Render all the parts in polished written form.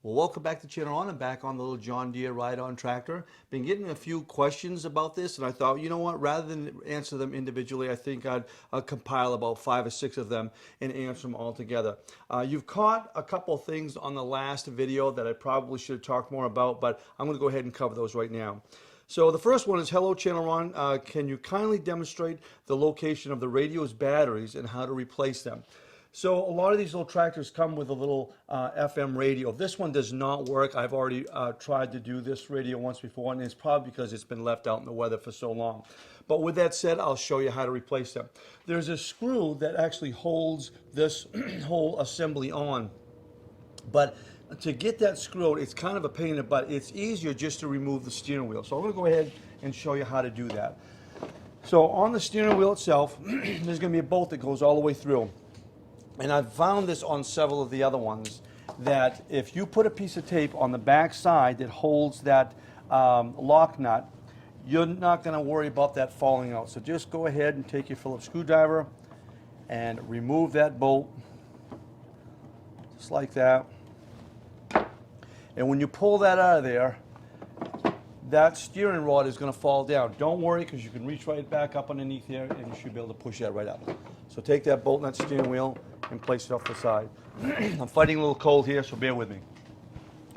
Well, welcome back to Channel On. I'm back on the little John Deere ride-on tractor. Been getting a few questions about this, and I thought, you know what, rather than answer them individually, I think I'd compile about 5 or 6 of them and answer them all together. You've caught a couple things on the last video that I probably should have talked more about, but I'm going to go ahead and cover those right now. So the first one is, hello Channel On, can you kindly demonstrate the location of the radio's batteries and how to replace them? So a lot of these little tractors come with a little FM radio. This one does not work. I've already tried to do this radio once before, and it's probably because it's been left out in the weather for so long. But with that said, I'll show you how to replace them. There's a screw that actually holds this whole assembly on. But to get that screw, it's kind of a pain in the butt. It's easier just to remove the steering wheel. So I'm going to go ahead and show you how to do that. So on the steering wheel itself, there's going to be a bolt that goes all the way through. And I've found this on several of the other ones, that if you put a piece of tape on the back side that holds that lock nut, you're not going to worry about that falling out. So just go ahead and take your Phillips screwdriver and remove that bolt, just like that. And when you pull that out of there, that steering rod is going to fall down. Don't worry, because you can reach right back up underneath here and you should be able to push that right up. So take that bolt nut steering wheel and place it off the side. I'm fighting a little cold here, so bear with me.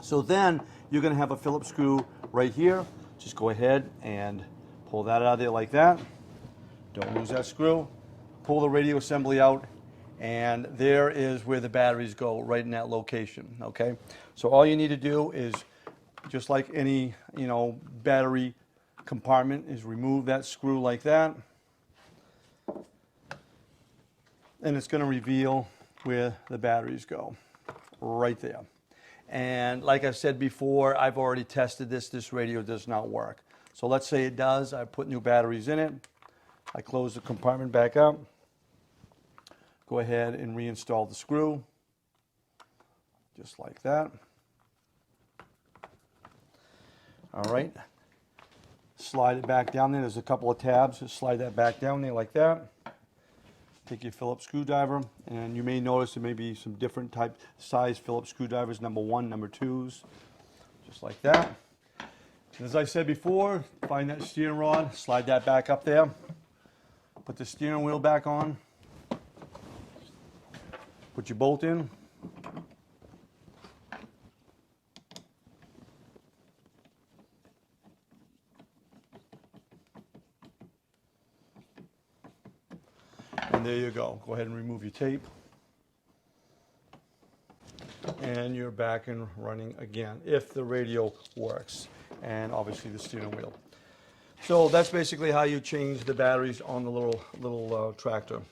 So then you're going to have a Phillips screw right here. Just go ahead and pull that out of there like that. Don't lose that screw. Pull the radio assembly out, and there is where the batteries go, right in that location. Okay. So all you need to do is, just like any battery compartment, is remove that screw like that. And it's going to reveal where the batteries go, right there. And like I said before, I've already tested this. This radio does not work. So let's say it does. I put new batteries in it. I close the compartment back up. Go ahead and reinstall the screw, just like that. All right. Slide it back down there. There's a couple of tabs. Just slide that back down there like that. Take your Phillips screwdriver, and you may notice there may be some different type size Phillips screwdrivers, number 1, number 2s, just like that. And as I said before, find that steering rod, slide that back up there, put the steering wheel back on, put your bolt in, and there you go. Go ahead and remove your tape. And you're back and running again, if the radio works, and obviously the steering wheel. So that's basically how you change the batteries on the little tractor.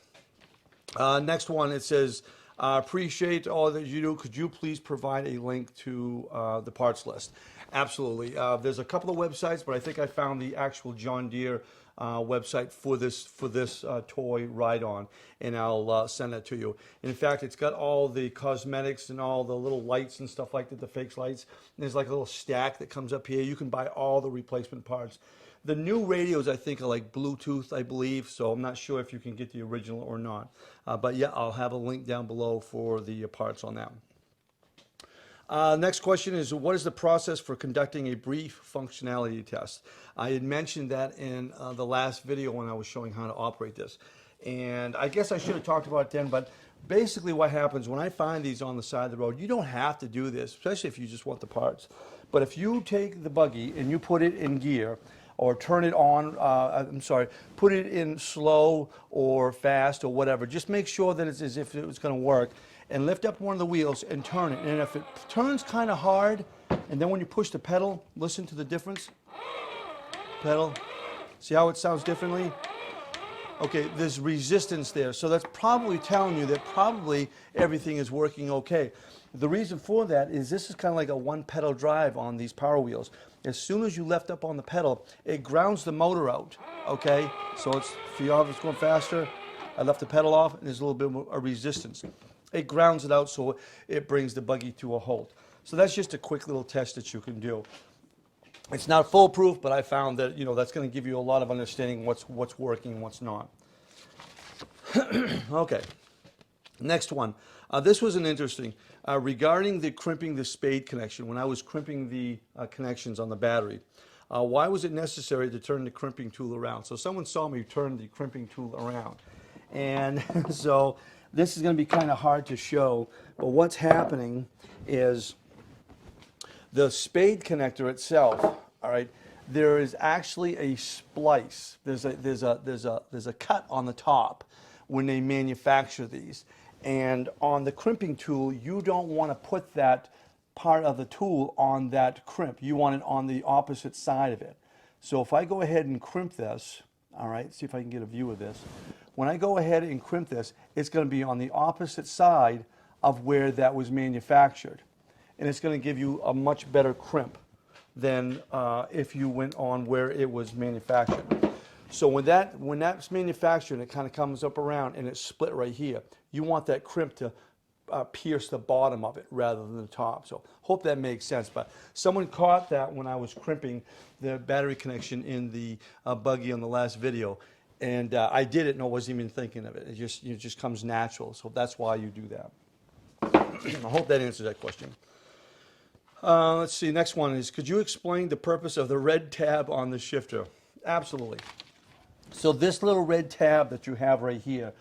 Next one, it says, appreciate all that you do. Could you please provide a link to the parts list? Absolutely. There's a couple of websites, but I think I found the actual John Deere website for this toy ride-on, and I'll send that to you. And in fact, it's got all the cosmetics and all the little lights and stuff like that, the fake lights. And there's like a little stack that comes up here. You can buy all the replacement parts. The new radios, I think, are like Bluetooth, I believe, so I'm not sure if you can get the original or not. But yeah, I'll have a link down below for the parts on that. Next question is, what is the process for conducting a brief functionality test? I had mentioned that in the last video when I was showing how to operate this. And I guess I should have talked about it then, but basically what happens when I find these on the side of the road, you don't have to do this, especially if you just want the parts. But if you take the buggy and you put it in gear, or turn it on, put it in slow or fast or whatever, just make sure that it's as if it was going to work, and lift up one of the wheels and turn it. And if it turns kind of hard, and then when you push the pedal, listen to the difference. Pedal. See how it sounds differently? Okay, there's resistance there. So that's probably telling you that probably everything is working okay. The reason for that is this is kind of like a one-pedal drive on these power wheels. As soon as you left up on the pedal, it grounds the motor out, okay? So it's, if you have it's going faster, I left the pedal off, and there's a little bit of resistance. It grounds it out, so it brings the buggy to a halt. So that's just a quick little test that you can do. It's not foolproof, but I found that that's going to give you a lot of understanding what's working and what's not. Okay. Next one. This was an interesting, regarding the crimping the spade connection, when I was crimping the connections on the battery, why was it necessary to turn the crimping tool around? So someone saw me turn the crimping tool around. And so this is going to be kind of hard to show, but what's happening is the spade connector itself, all right, there is actually a splice. There's a cut on the top when they manufacture these. And on the crimping tool, you don't want to put that part of the tool on that crimp. You want it on the opposite side of it. So if I go ahead and crimp this, all right, see if I can get a view of this. When I go ahead and crimp this, it's going to be on the opposite side of where that was manufactured. And it's going to give you a much better crimp than if you went on where it was manufactured. So when that's manufactured, it kind of comes up around and it's split right here. You want that crimp to pierce the bottom of it rather than the top. So hope that makes sense. But someone caught that when I was crimping the battery connection in the buggy on the last video. And I did it and I wasn't even thinking of it. It just comes natural. So that's why you do that. I hope that answers that question. Let's see, next one is, could you explain the purpose of the red tab on the shifter? Absolutely. So this little red tab that you have right here,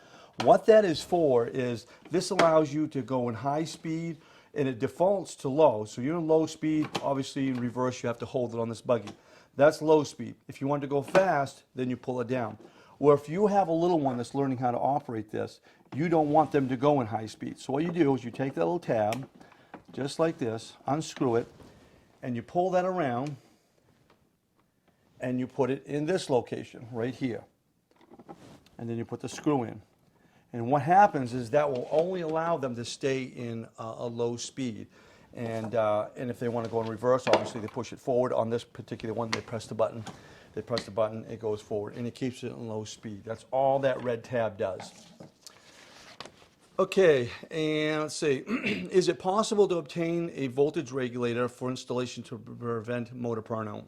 what that is for is this allows you to go in high speed and it defaults to low. So you're in low speed, obviously in reverse you have to hold it on this buggy. That's low speed. If you want to go fast, then you pull it down. Or if you have a little one that's learning how to operate this, you don't want them to go in high speed. So what you do is you take that little tab, just like this, unscrew it, and you pull that around, and you put it in this location, right here. And then you put the screw in. And what happens is that will only allow them to stay in a low speed. And if they want to go in reverse, obviously they push it forward. On this particular one, they press the button. They press the button, it goes forward, and it keeps it in low speed. That's all that red tab does. Okay, and let's see. Is it possible to obtain a voltage regulator for installation to prevent motor burnout?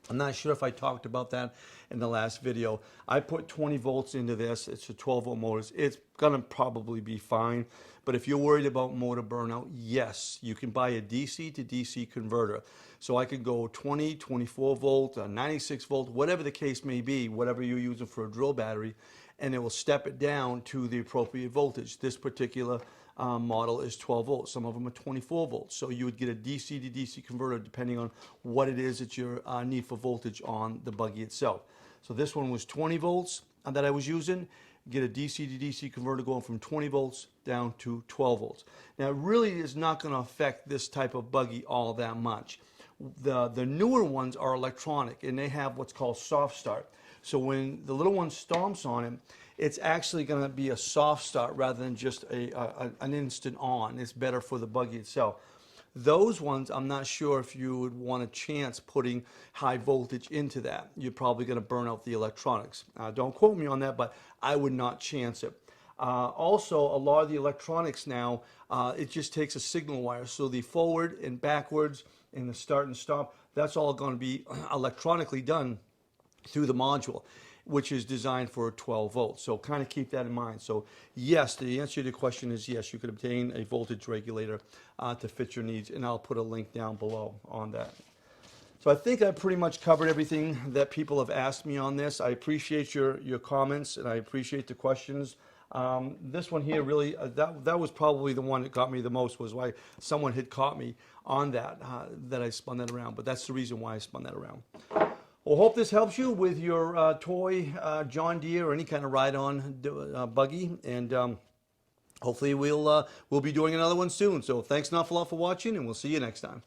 I'm not sure if I talked about that in the last video. I put 20 volts into this. It's a 12-volt motor. It's going to probably be fine. But if you're worried about motor burnout, yes, you can buy a DC to DC converter. So I could go 20, 24 volt, 96 volt, whatever the case may be, whatever you're using for a drill battery, and it will step it down to the appropriate voltage. This particular model is 12 volts. Some of them are 24 volts. So you would get a DC to DC converter depending on what it is that you need for voltage on the buggy itself. So this one was 20 volts that I was using. Get a DC to DC converter going from 20 volts down to 12 volts. Now it really is not going to affect this type of buggy all that much. The newer ones are electronic and they have what's called soft start. So when the little one stomps on it, it's actually going to be a soft start rather than just an instant on. It's better for the buggy itself. Those ones, I'm not sure if you would want a chance putting high voltage into that. You're probably going to burn out the electronics. Don't quote me on that, but I would not chance it. Also, a lot of the electronics now, it just takes a signal wire. So the forward and backwards and the start and stop, that's all going to be electronically done through the module, which is designed for 12 volts. So kind of keep that in mind. So yes, the answer to the question is yes, you could obtain a voltage regulator to fit your needs, and I'll put a link down below on that. So I think I pretty much covered everything that people have asked me on this. I appreciate your comments and I appreciate the questions. This one here really, that was probably the one that got me the most, was why someone had caught me on that, that I spun that around. But that's the reason why I spun that around. Well, hope this helps you with your toy John Deere or any kind of ride-on buggy, and hopefully we'll be doing another one soon. So thanks an awful lot for watching, and we'll see you next time.